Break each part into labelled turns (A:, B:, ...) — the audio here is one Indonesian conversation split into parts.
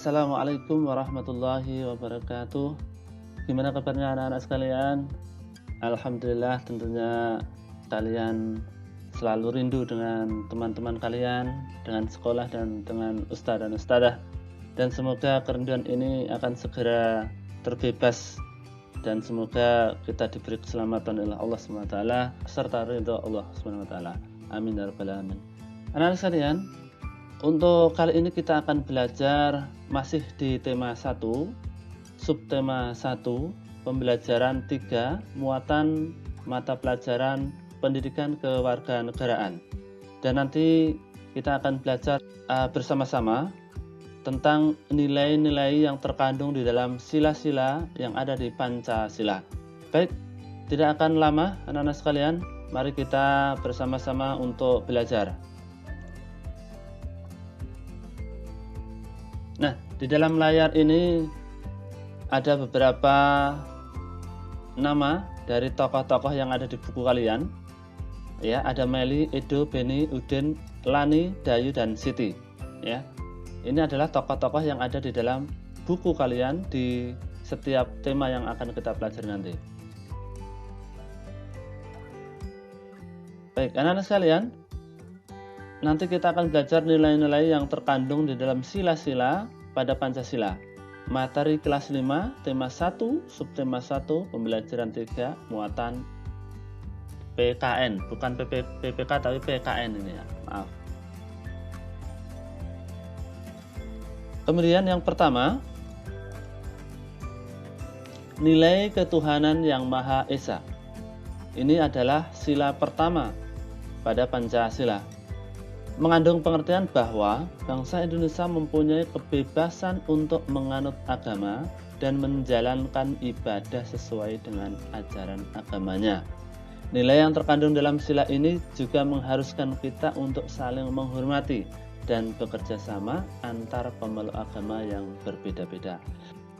A: Assalamualaikum warahmatullahi wabarakatuh. Gimana kabarnya anak-anak sekalian? Alhamdulillah, tentunya kalian selalu rindu dengan teman-teman kalian, dengan sekolah dan dengan ustadz dan ustadzah. Dan semoga kerinduan ini akan segera terbebas dan semoga kita diberi keselamatan oleh Allah SWT serta ridho Allah SWT. Amin ya rabbal alamin. Anak-anak sekalian, untuk kali ini kita akan belajar masih di tema 1, subtema 1, pembelajaran 3, muatan mata pelajaran pendidikan kewarganegaraan. Dan nanti kita akan belajar bersama-sama tentang nilai-nilai yang terkandung di dalam sila-sila yang ada di Pancasila. Baik, tidak akan lama anak-anak sekalian, mari kita bersama-sama untuk belajar. Nah, di dalam layar ini ada beberapa nama dari tokoh-tokoh yang ada di buku kalian. Ya, ada Meli, Edo, Beni, Udin, Lani, Dayu, dan Siti. Ya, ini adalah tokoh-tokoh yang ada di dalam buku kalian di setiap tema yang akan kita pelajari nanti. Baik, anak-anak sekalian, nanti kita akan belajar nilai-nilai yang terkandung di dalam sila-sila pada Pancasila. Materi kelas 5, tema 1, subtema 1, pembelajaran 3, muatan PKN, bukan PPK tapi PKN ini ya, maaf. Kemudian yang pertama, nilai ketuhanan yang Maha Esa. Ini adalah sila pertama pada Pancasila. Mengandung pengertian bahwa bangsa Indonesia mempunyai kebebasan untuk menganut agama dan menjalankan ibadah sesuai dengan ajaran agamanya. Nilai yang terkandung dalam sila ini juga mengharuskan kita untuk saling menghormati dan bekerja sama antar pemeluk agama yang berbeda-beda.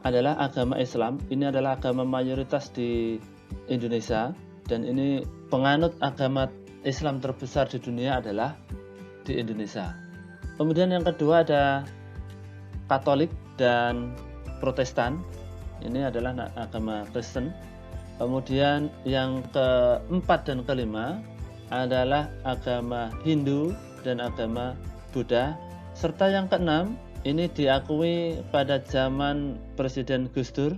A: Adalah agama Islam, ini adalah agama mayoritas di Indonesia, dan ini penganut agama Islam terbesar di dunia adalah di Indonesia. Kemudian yang kedua ada Katolik dan Protestan. Ini adalah agama Kristen. Kemudian yang keempat dan kelima adalah agama Hindu dan agama Buddha. Serta yang keenam ini diakui pada zaman Presiden Gus Dur,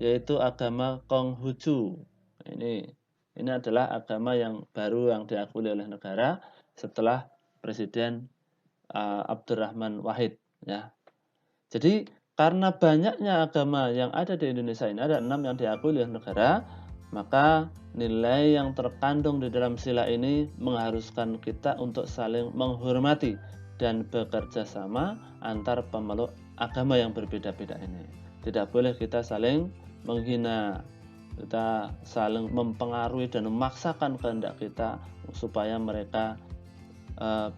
A: yaitu agama Konghucu. Ini adalah agama yang baru yang diakui oleh negara setelah Presiden Abdurrahman Wahid, ya. Jadi karena banyaknya agama yang ada di Indonesia ini, ada 6 yang diakui oleh negara, maka nilai yang terkandung di dalam sila ini mengharuskan kita untuk saling menghormati dan bekerja sama antar pemeluk agama yang berbeda-beda ini. Tidak boleh kita saling menghina, kita saling mempengaruhi dan memaksakan kehendak kita supaya mereka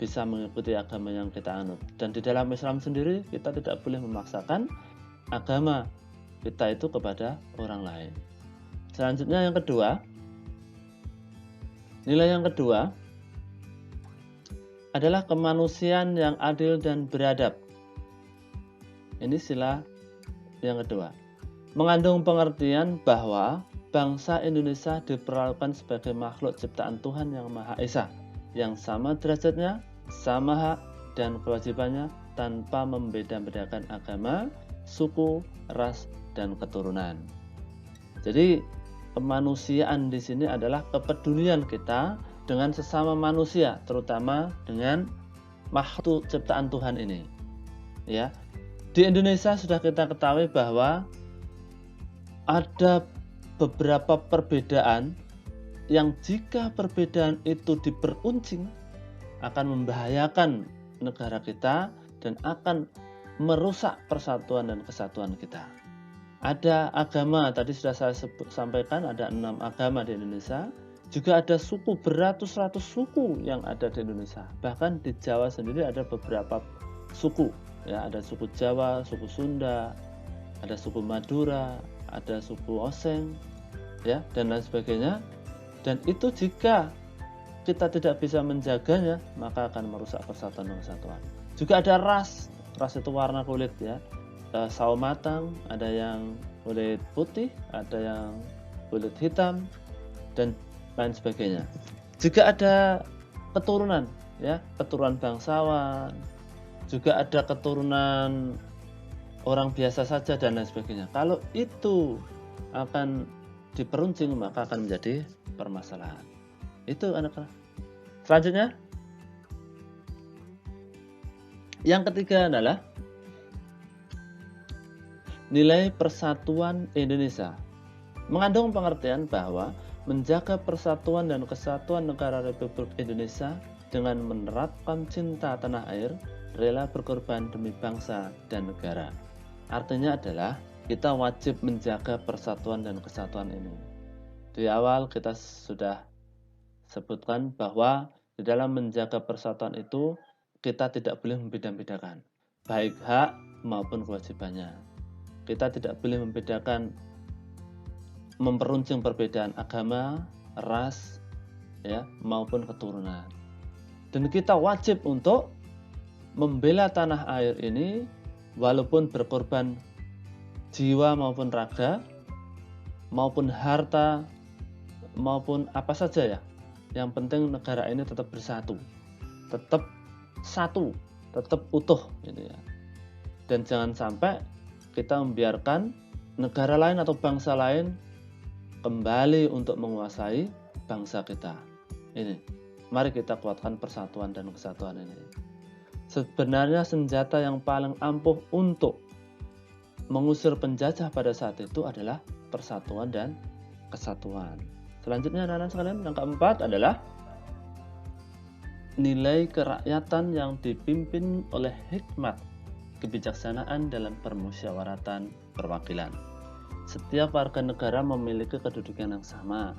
A: bisa mengikuti agama yang kita anut. Dan di dalam Islam sendiri kita tidak boleh memaksakan agama kita itu kepada orang lain. Selanjutnya yang kedua, nilai yang kedua adalah kemanusiaan yang adil dan beradab. Ini sila yang kedua. Mengandung pengertian bahwa bangsa Indonesia diperlakukan sebagai makhluk ciptaan Tuhan yang Maha Esa, yang sama derajatnya, sama hak dan kewajibannya tanpa membeda-bedakan agama, suku, ras, dan keturunan. Jadi kemanusiaan di sini adalah kepedulian kita dengan sesama manusia, terutama dengan makhluk ciptaan Tuhan ini. Ya, di Indonesia sudah kita ketahui bahwa ada beberapa perbedaan yang jika perbedaan itu diperuncing akan membahayakan negara kita dan akan merusak persatuan dan kesatuan kita. Ada agama, tadi sudah saya sampaikan ada 6 agama di Indonesia. Juga ada suku, beratus-ratus suku yang ada di Indonesia. Bahkan di Jawa sendiri ada beberapa suku. Ya, ada suku Jawa, suku Sunda, ada suku Madura, ada suku Oseng, ya, dan lain sebagainya. Dan itu jika kita tidak bisa menjaganya, maka akan merusak persatuan dan kesatuan. Juga ada ras itu warna kulit, ya. sawo matang, ada yang kulit putih, ada yang kulit hitam, dan lain sebagainya. Juga ada keturunan, ya, keturunan bangsawan, juga ada keturunan orang biasa saja dan lain sebagainya. Kalau itu akan diperuncing, maka akan menjadi permasalahan. Itu anak-anak. Selanjutnya, yang ketiga adalah nilai persatuan Indonesia. Mengandung pengertian bahwa menjaga persatuan dan kesatuan negara Republik Indonesia dengan menerapkan cinta tanah air, rela berkorban demi bangsa dan negara. Artinya adalah kita wajib menjaga persatuan dan kesatuan ini. Di awal kita sudah sebutkan bahwa di dalam menjaga persatuan itu kita tidak boleh membeda-bedakan, baik hak maupun kewajibannya. Kita tidak boleh membedakan, memperuncing perbedaan agama, ras, ya, maupun keturunan. Dan kita wajib untuk membela tanah air ini walaupun berkorban jiwa maupun raga, maupun harta, maupun apa saja ya. Yang penting negara ini tetap bersatu, tetap satu, tetap utuh gitu ya. Dan jangan sampai kita membiarkan negara lain atau bangsa lain kembali untuk menguasai bangsa kita. Ini, mari kita kuatkan persatuan dan kesatuan ini. Sebenarnya senjata yang paling ampuh untuk mengusir penjajah pada saat itu adalah persatuan dan kesatuan. Selanjutnya anak-anak sekalian, yang keempat adalah nilai kerakyatan yang dipimpin oleh hikmat kebijaksanaan dalam permusyawaratan perwakilan. Setiap warga negara memiliki kedudukan yang sama.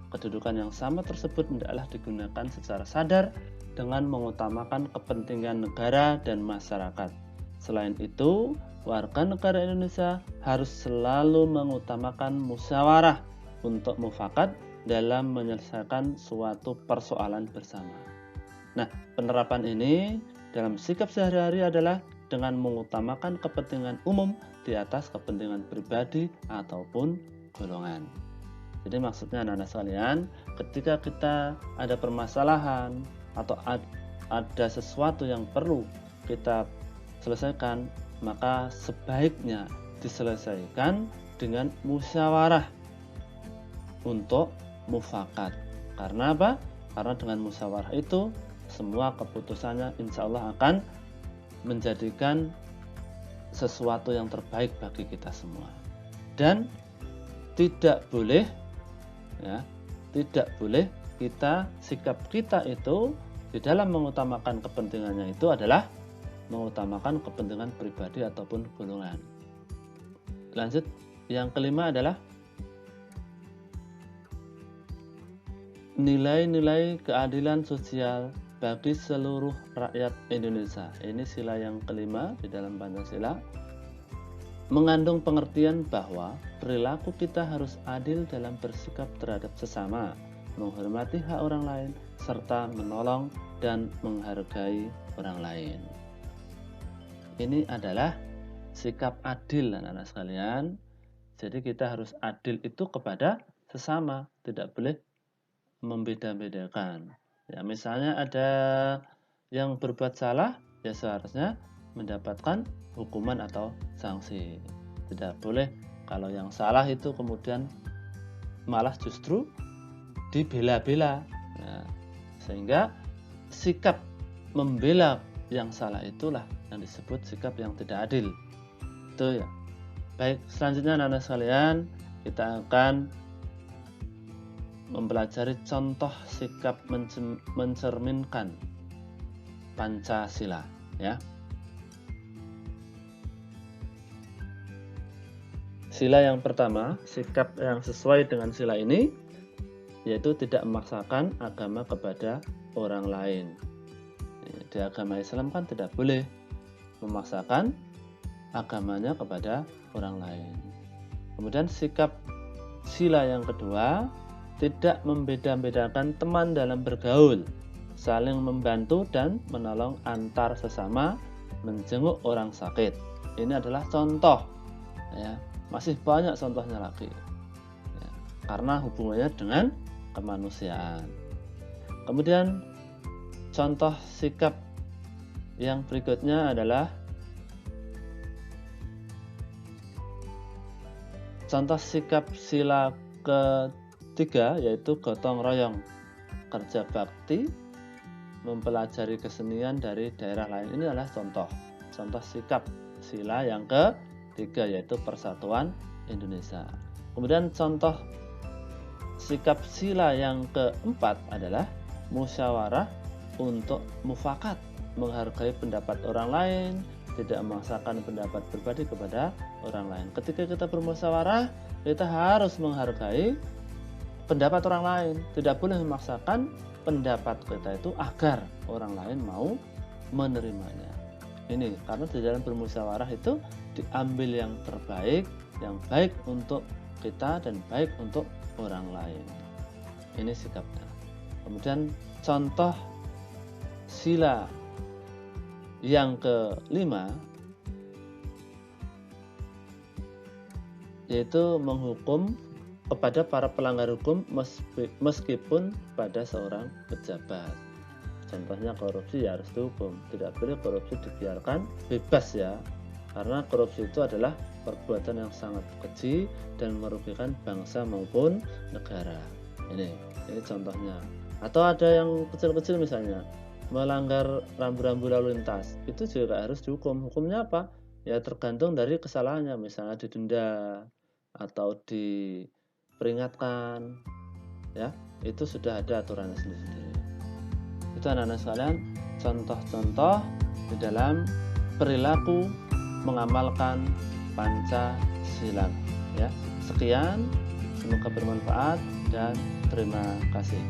A: Kedudukan yang sama tersebut hendaklah digunakan secara sadar dengan mengutamakan kepentingan negara dan masyarakat. Selain itu, warga negara Indonesia harus selalu mengutamakan musyawarah untuk mufakat dalam menyelesaikan suatu persoalan bersama. Nah, penerapan ini dalam sikap sehari-hari adalah dengan mengutamakan kepentingan umum di atas kepentingan pribadi ataupun golongan. Jadi maksudnya anak-anak sekalian, ketika kita ada permasalahan atau ada sesuatu yang perlu kita selesaikan, maka sebaiknya diselesaikan dengan musyawarah untuk mufakat. Karena apa? Karena dengan musyawarah itu semua keputusannya insya Allah akan menjadikan sesuatu yang terbaik bagi kita semua. Dan tidak boleh kita, sikap kita itu di dalam mengutamakan kepentingannya itu adalah mengutamakan kepentingan pribadi ataupun golongan. Lanjut, yang kelima adalah nilai-nilai keadilan sosial bagi seluruh rakyat Indonesia. Ini sila yang kelima di dalam Pancasila. Mengandung pengertian bahwa perilaku kita harus adil dalam bersikap terhadap sesama, menghormati hak orang lain, serta menolong dan menghargai orang lain. Ini adalah sikap adil anak-anak sekalian. Jadi kita harus adil itu kepada sesama, tidak boleh membeda-bedakan. Ya, misalnya ada yang berbuat salah, ya seharusnya mendapatkan hukuman atau sanksi. Tidak boleh kalau yang salah itu kemudian malah justru dibela-bela. Nah, sehingga sikap membela yang salah itulah yang disebut sikap yang tidak adil. Itu ya. Baik, selanjutnya anak-anak sekalian, kita akan mempelajari contoh sikap mencerminkan Pancasila, ya. Sila yang pertama, sikap yang sesuai dengan sila ini, yaitu tidak memaksakan agama kepada orang lain. Di agama Islam kan tidak boleh memaksakan agamanya kepada orang lain. Kemudian sikap sila yang kedua, tidak membeda-bedakan teman dalam bergaul, saling membantu dan menolong antar sesama, menjenguk orang sakit. Ini adalah contoh, ya. Masih banyak contohnya lagi, ya, karena hubungannya dengan kemanusiaan. Kemudian contoh sikap yang berikutnya adalah contoh sikap sila ketiga, yaitu gotong royong, kerja bakti, mempelajari kesenian dari daerah lain. Ini adalah contoh sikap sila yang ketiga, yaitu persatuan Indonesia. Kemudian contoh sikap sila yang keempat adalah musyawarah untuk mufakat, menghargai pendapat orang lain, tidak memaksakan pendapat pribadi kepada orang lain. Ketika kita bermusyawarah, kita harus menghargai pendapat orang lain, tidak boleh memaksakan pendapat kita itu agar orang lain mau menerimanya. Ini karena di dalam bermusyawarah itu diambil yang terbaik, yang baik untuk kita dan baik untuk orang lain. Ini sikapnya. Kemudian contoh sila yang kelima, yaitu menghukum kepada para pelanggar hukum meskipun pada seorang pejabat. Contohnya korupsi, ya harus dihukum. Tidak boleh korupsi dibiarkan bebas, ya, karena korupsi itu adalah perbuatan yang sangat keji dan merugikan bangsa maupun negara. Ini contohnya. Atau ada yang kecil-kecil, misalnya melanggar rambu-rambu lalu lintas, itu juga harus dihukum. Hukumnya apa? Ya tergantung dari kesalahannya, misalnya didenda atau diperingatkan, ya, itu sudah ada aturannya sendiri. Itu anak-anak sekalian, contoh-contoh di dalam perilaku mengamalkan Pancasila, ya. Sekian, semoga bermanfaat dan terima kasih.